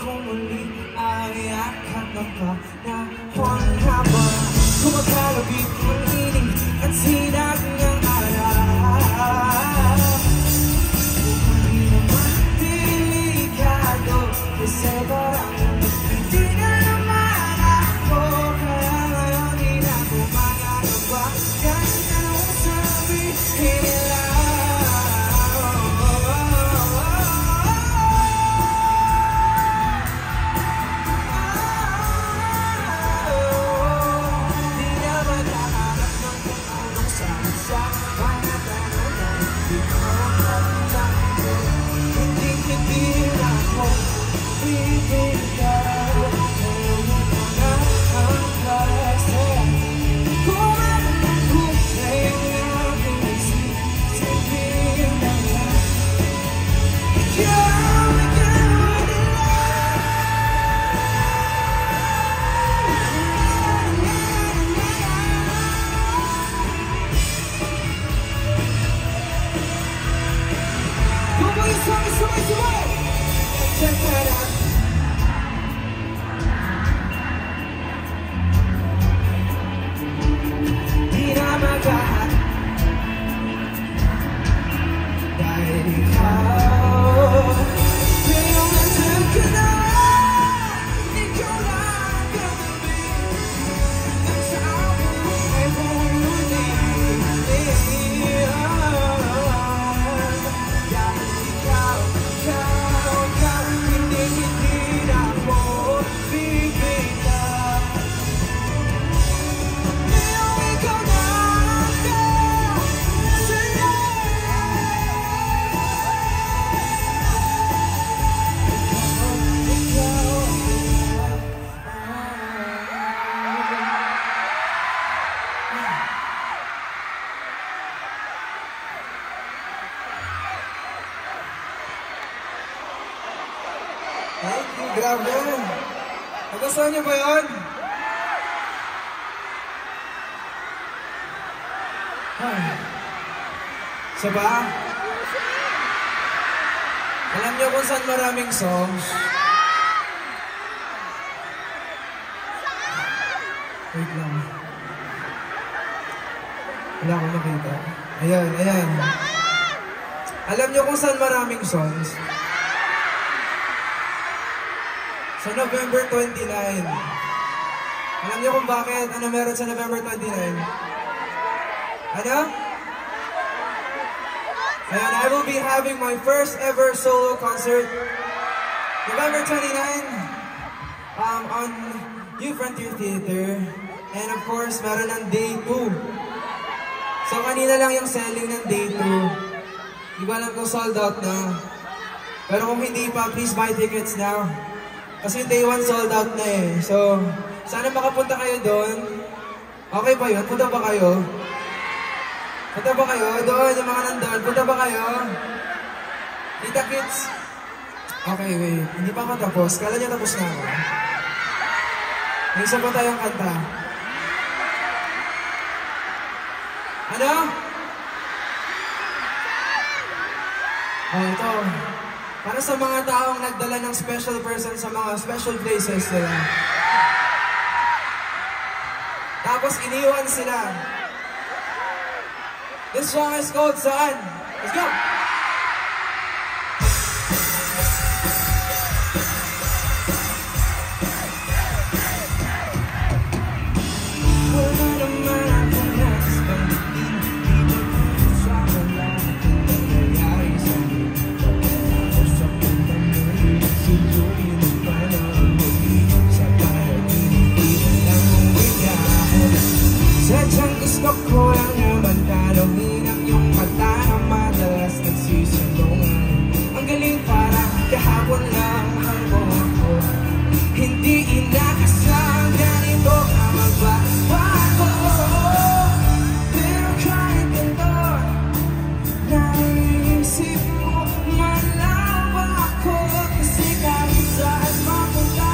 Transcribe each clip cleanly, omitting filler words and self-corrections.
kung muli ay akap ng panahon habang kumakalabit ang ining at sinag ng araw. Kung hindi naman delikado kasi parang hindi na naman ako, kaya ngayon di na kumangarap kahit anong sabihin nila. Thank you, grabe. Nagustuhan niyo ba yun? Isa ba? Alam niyo kung saan maraming songs? Wait lang. Wala akong makita. Ayan, ayan. Alam niyo kung saan maraming songs? Sa November 29. Alam niyo kung bakit? Ano meron sa November 29? Ano? Ayan, I will be having my first ever solo concert November 29 on New Frontier Theater. And of course, meron ng Day 2. So kanina lang yung selling ng Day 2. Di ba alam kung sold out na. Pero kung hindi pa, please buy tickets now. Kasi Day 1 sold out na eh. So, sana makapunta kayo doon. Okay ba yun? Punta ba kayo? Punta ba kayo? Doon, yung mga nandun. Punta ba kayo? Tita Kids? Okay, wait. Hindi pa ako tapos. Kala niya tapos na ako. May isa pa tayong kanta. Ano? Oh, ito. Para sa mga taong nagdala ng special person sa mga special places nila. Tapos iniwan sila. This song is called Saan. Let's go! Sadyang gusto ko lang naman talongin ang iyong mata na madalas nagsisilungan. Ang galing parang kahapon lang ang buhok ko. Hindi inakasang ganito ka magbabago. Pero kahit ito, naiisip mo malawa ako. Kasi kahit saan mapunta,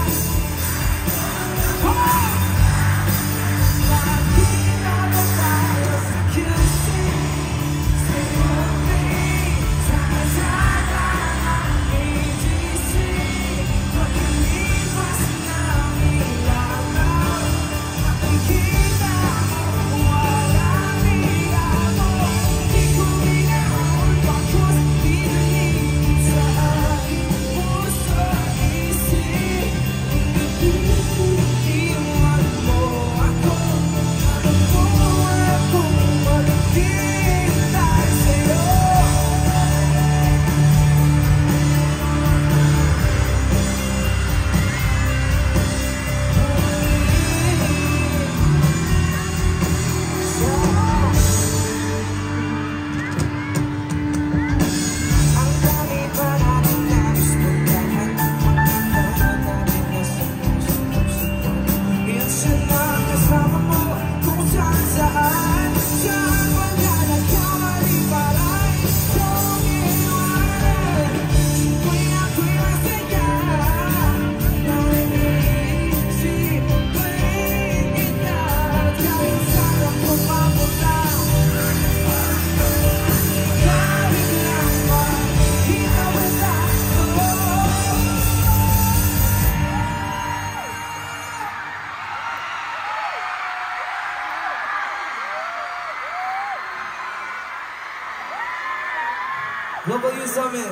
Global Youth Summit.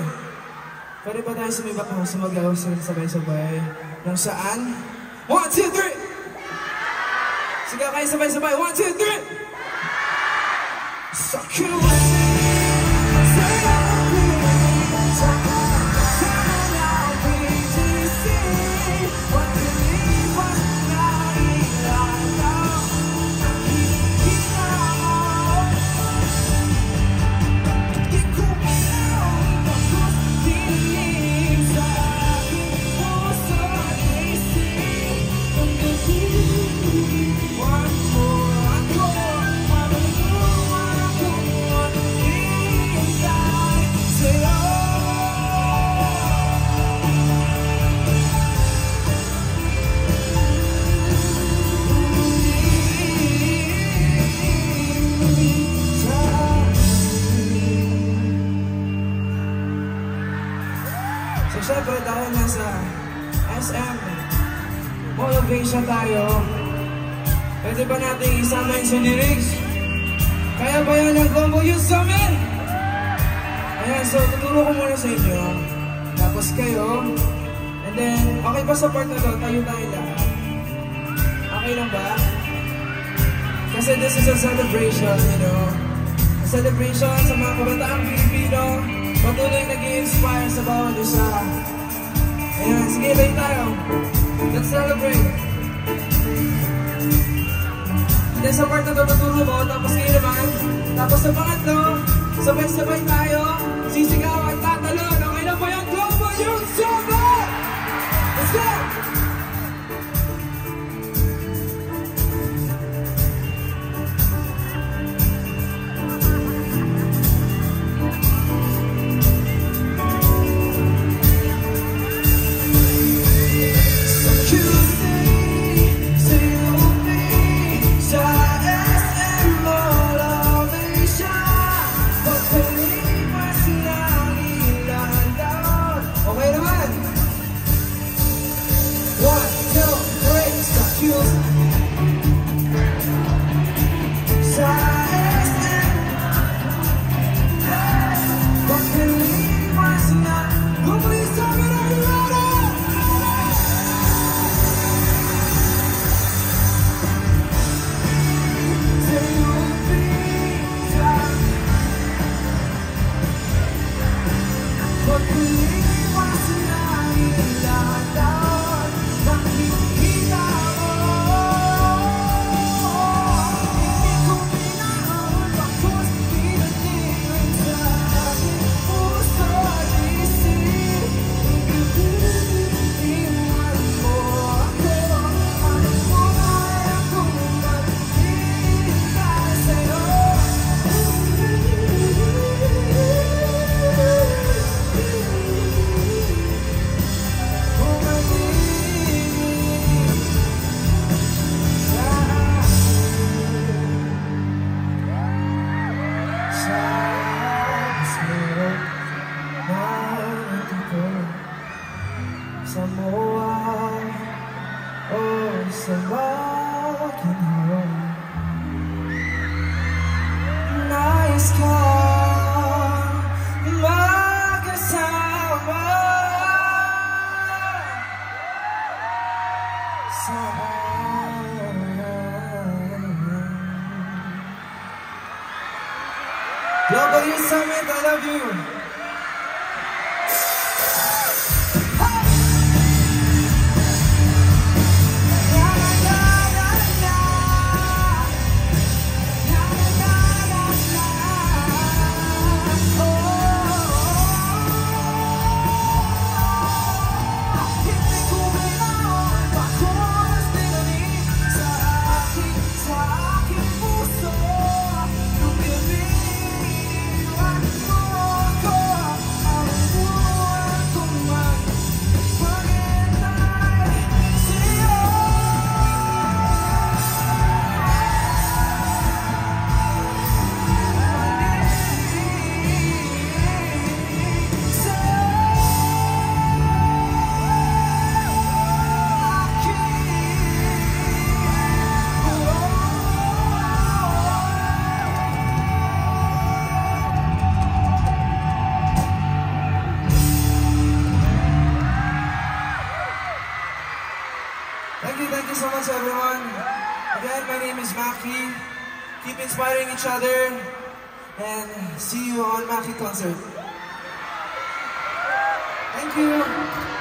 Pwede ba tayo sumagaw sabay-sabay? Nung saan? 1, 2, 3! Sigaw kayo sabay-sabay. 1, 2, 3! So cute! So, syempre, dahil nasa SM, motivation tayo. Pwede ba natin isama yun sa lyrics? Kaya ba yan ang Global Youth Summit? Ayan, so, tuturo ko muna sa inyo. Tapos kayo. And then, okay ba sa part na to? Tayo lahat. Okay lang ba? Kasi this is a celebration, you know. A celebration sa mga kabataang Pilipino. Patuloy nag-i-inspire sa bawat isa. Ayan, sige, lay tayo. Let's celebrate. Then sa part na ito, maturo ko, tapos kayo naman. Tapos sa pangatlo, sabay-sabay tayo, sisigaw at tatalon. Okay na ba yung Global Youth Summit? Let's go! Nice car, magkasama sa Global Youth Summit, I love you! Go! you so much, everyone. Again, my name is Maki. Keep inspiring each other. And see you on Maki concert. Thank you.